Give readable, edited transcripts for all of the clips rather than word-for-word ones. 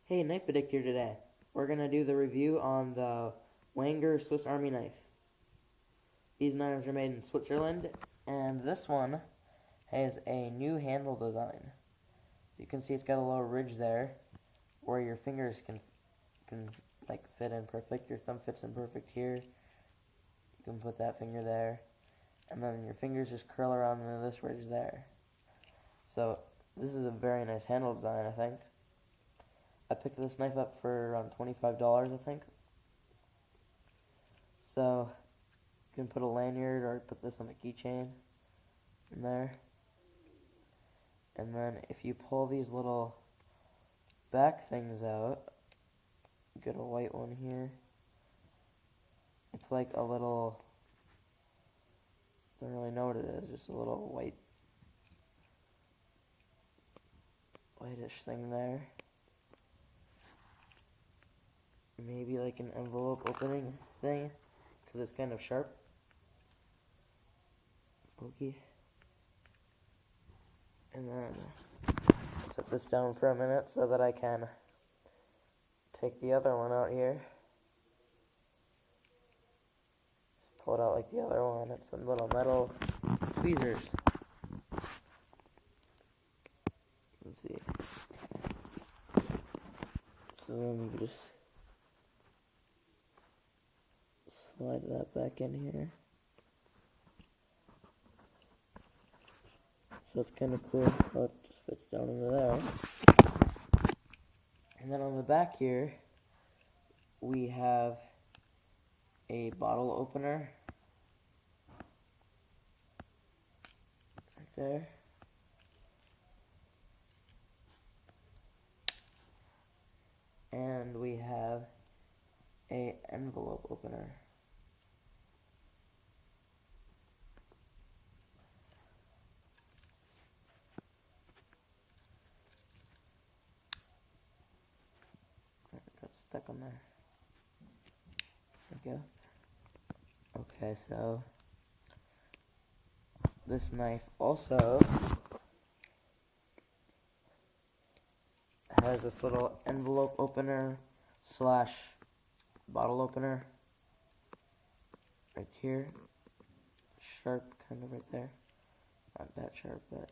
Hey, Knife Addict here today. We're going to do the review on the Wenger Swiss Army knife. These knives are made in Switzerland, and this one has a new handle design. So you can see it's got a little ridge there where your fingers can like fit in perfect. Your thumb fits in perfect here. You can put that finger there, and then your fingers just curl around into this ridge there. So this is a very nice handle design, I think. I picked this knife up for around $25, I think. So you can put a lanyard or put this on a keychain in there. And then if you pull these little back things out, you get a white one here. It's like a little, don't really know what it is, just a little whitish thing there. Maybe like an envelope opening thing, because it's kind of sharp. Okay. And then set this down for a minute so that I can take the other one out here. Just pull it out like the other one. It's some little metal tweezers. Let's see. So then you just slide that back in here. So it's kind of cool how it just fits down into there. And then on the back here, we have a bottle opener right there. And we have a envelope opener. Got stuck on there. There we go. Okay, so this knife also has this little envelope opener slash bottle opener right here. Sharp kind of right there. Not that sharp, but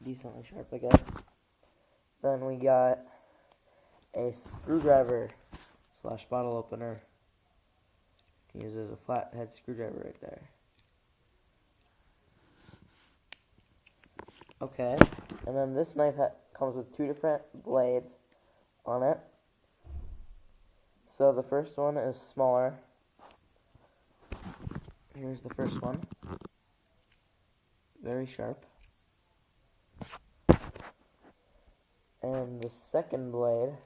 decently sharp, I guess. Then we got a screwdriver slash bottle opener. You can use it as a flathead screwdriver right there. Okay, and then this knife comes with two different blades on it. So the first one is smaller. Here's the first one. Very sharp. And the second blade,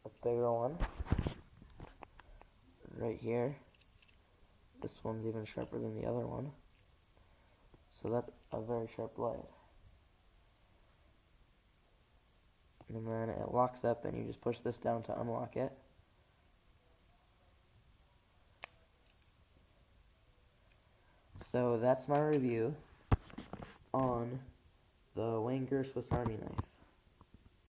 a bigger one, right here. This one's even sharper than the other one. So that's a very sharp blade. And then it locks up and you just push this down to unlock it. So that's my review on the Wenger Swiss Army knife.